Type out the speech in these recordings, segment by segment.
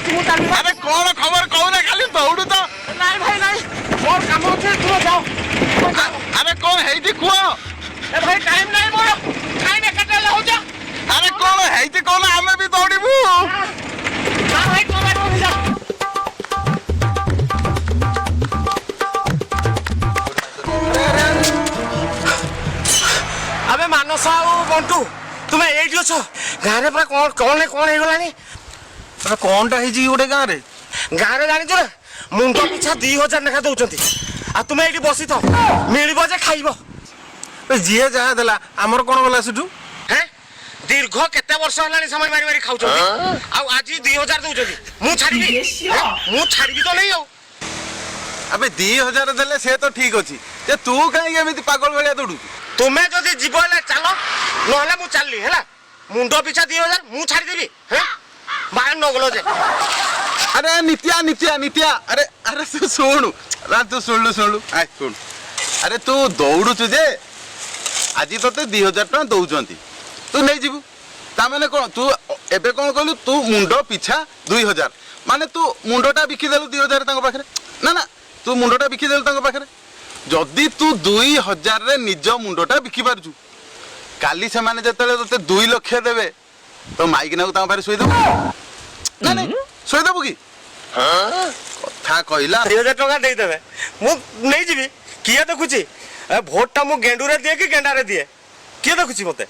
ଅଛି ମୁଁ ଚାଲିବି। ଆରେ କଣ ଖବର କହୁନା ଖାଲି ଦୌଡୁ ତ। ନାଇଁ ଭାଇ ନାଇଁ ମୋର କାମ ଅଛି ତୁମେ ଯାଅ। ଆରେ କଣ ହେଇଛି କୁହ। ଏ ଭାଇ ଟାଇମ୍ ନାହିଁ ମୋର କାଇଁ ବେକାରଟା ଲାଗୁଛ। ଆରେ କଣ ହେଇଛି କହୁନା ଆମେ ବି ଦୌଡ଼ିବୁ। ନା ଭାଇ ତମେ ବି ଯାଅ। আবে মানস ଆଉ বন্টু তুমি এইଠି অছ গাঁরে পুরা কোন ହେଇଗଲାଣି। କଣଟା ହେଇଛି କି ଗୋଟେ ଗାଁରେ? ଗାଁରେ ଜାଣିଛ ନା ମୁଣ୍ଡ ପିଛା 2000 ଲେଖା ଦଉଛନ୍ତି ଆଉ ତୁମେ ଏଇଠି ବସିଥ ମିଳିବ ଯେ ଖାଇବ। ଯିଏ ଯାହା ଦେଲା ଆମର କଣ ଗଲା ସେଠୁ? ହେଁ ଦୀର୍ଘ କେତେ ବର୍ଷ ହେଲାଣି ସେମାନେ ମାରି ମାରି ଖାଉଛନ୍ତି ଆଉ ଆଜି 2000 ଦଉଛନ୍ତି ମୁଁ ଛାଡ଼ିବି ତ ନେଇ ଆଉ। ଆବେ 2000 ଦେଲେ ସେ ତ ଠିକ ଅଛି ଯେ ତୁ କାହିଁକି ଏମିତି ପାଗଳ ଭଳିଆ ଦୌଡୁଛୁ? ତୁମେ ଯଦି ଯିବ ହେଲେ ଚାଲ ନହେଲେ ମୁଁ ଚାଲିଲି ହେଲା। ମୁଣ୍ଡ ପିଛା 2000 ମୁଁ ଛାଡ଼ିଦେବି ହେଁ ବାହାର ନଗଲ ଯେ। अरे नित्या अरे अरे तू शुणु तू शुणु आय शुण अरे तू दौड़ुचु जे आज ते 2000 टका दौरान तू नहीं जीवु ताने कौन तू एबे कौन कहलु तू मुंड पिछा 2000 माने तू मुंडटा बिकिदेलु 2000 पाखे ना ना तू मुंडटा बिकिदेलु पाखे जदि तू 2000 रे निज मुंडटा बिकी पारछु काली से माने जतले तते 2 लाख देबे तो माइकिना को ता पारे सोई देबु ना नहीं सोई देबु की कथा कहला 2000 टका दे देबे मु नहीं जीवी किए देखुची भोटटा मु गेंडुरे दिए कि गेंडारे दिए किए देखुची मते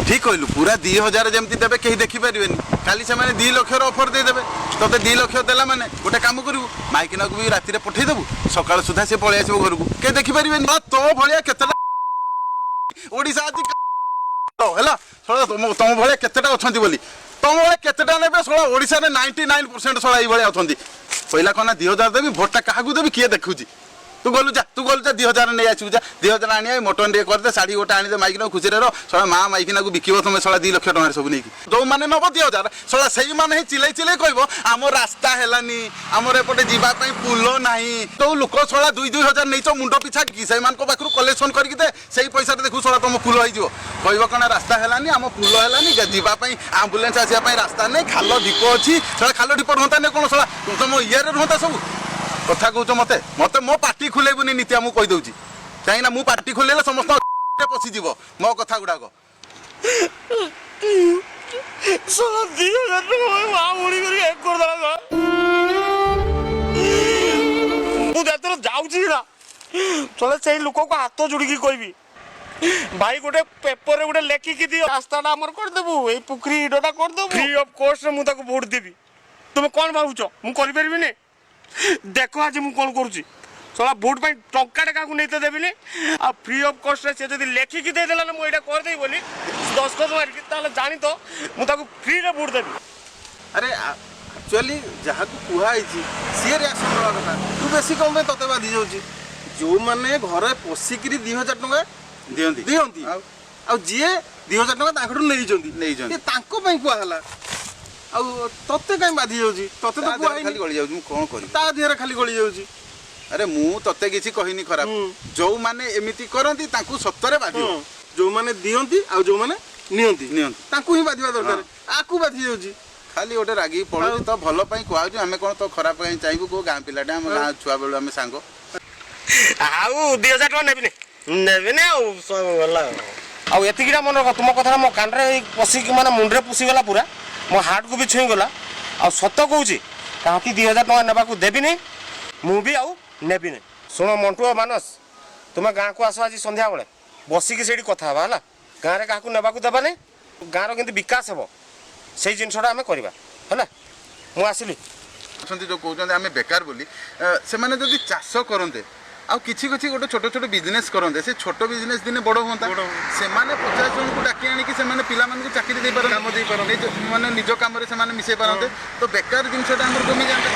ठीक कहलु पूरा 2000 जेमती देबे केही देखि परिबेनी खाली से माने 2 लाख रो ऑफर दे देबे तते 2 लाख देला माने गोटे काम करिवु माइकिना को भी राती रे पठै देबु सकाळ सुधा से पळे आसीबो घर को के देखि परिबेनी तो भलिया केतला ओडिसा आदि होला सोला तुम भलिया केतेटा अछंती बोली तुम भलिया केतेटा नेबे सोला ओडिसा रे 99% सोला ई भलिया अछंती पहिला कोना 2000 देबी भोटटा काहाकू देबी किए देखुची तू गलु जा 2000 नहीं आसू जा 2000 आनी मटन टे कर दे साड़ी गोटे आनी दे माइकिना खुशी रो सला माँ माइकिना को बिकिब तुम सला 2 लाख टका सब नहीं जो मैंने नब 2000 सला से मैंने चिल्लाई चिल्लाई कहब आम रास्ता है आमर एपटे जावाई पुल ना तो लोक सला 2-2000 नहीं मुंड पिछा कि से पाखु कलेक्शन करके दे से पैसा देखू सला तुम फुल हो कह कौन रास्ता है आम पुल है जावाई आम्बुलांस आसापी रास्ता नहीं खाल ढीप अच्छी सला खाल ढीप रुहता नहीं कौन सला तुम ये रुहता सब कथा कहूच मते मते मो पार्टी खुलेबुनी नित्या मु कहि दउची काईना मु पार्टी खुलेले समस्त पसी जीवो मो कथा गुडाको सोला 2000 टका मुड़ी करी एक कर दला मु दातर जाउची ना चले से लोक को हाथ जोड़ी की कहबी भाई गोटे पेपर रे गोटे लेखि की दियो रास्ता हमर कर देबू ए पुखरी डोटा कर देबू फ्री ऑफ कॉस्ट रे मु ताको वोट देबी तुम कोन भाबुचो मु करि परबी ने देखो आज मु कौन करुची सला वोट पाई टंका टा को नहीं तो देबिनी आ फ्री ऑफ कॉस्ट रे से जदी लेखि की दे देला ना मु एटा कर देई बोली 10 को मार के ताले जानी तो मु ताको फ्री रे वोट देबी। अरे एक्चुअली जहा को कुहा आइची सी रिएक्शन करवा कथा तू बेसी कम में तते बाधी जाउची जो माने घरे पसिकरी 2000 टका दियंती आ जिए 2000 टका ताकड़ू नहीं जंती तांको पई कुआ हला आ तते कहीं बाधी जाउची तते तो खाली गली जाउची मु कोन करी ता देहरे खाली गली जाउची अरे मु तते किछि कहिनी खराब जो माने एमिति करंती तांकू सत्तरे बाधी जो माने दियंती आ जो माने नियंती तांकू ही बाधिबा दरकार आकू बाधी जाउची खाली गोटे रागी पड़ो तो भल पई कहउची हमें कोन तो खराब पई चाहबू को गां पिलाटा हम गां छुआ बेलु हमें सांगो आउ 2000 टका नेबी ने आउ सब गला आउ एतिकीटा मन रख तुम कथा मो कान रे पसी माने मुंडरे पुसी गला पूरा मो हार्ट को भी छुई गला आ सत कहूची काकी 2000 टका नेबा को देबी नहीं मु भी आउ नेबी नहीं सुनो मंटू मानस तुम गाँ को आस आज संध्या बेले बसिकी से कथा हवा है गाँव में क्या नेबा को देवा नहीं गाँव के विकास हे से जिनसा आम करवा है मुझे आसली जो कहते आम बेकार बोली से मैंने जब चाष करते आउ किछि किछि गोटे छोट छोट बिजनेस करते से छोट बिजनेस दिने बड़ हाँ से 50 जन को डाकी आनिकी से पिला चाकरी दे पारते काम दे पारते माने निज काम से मिसई पारते तो बेकार जिनसा कमी जाता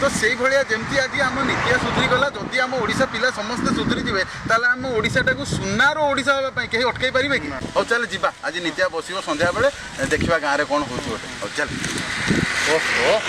तो से भाया जमी आज आम नीतिया सुधरी गला जदि आम ओडिशा पिला समस्ते सुधरी जी ताले आम ओडिशाटा को सुनार ओडिशा होगा कहीं अटकई पारे कि हौ चल जी आज नीतिया बस संध्या बेले देखा गाँव में कौन हो चल ओहो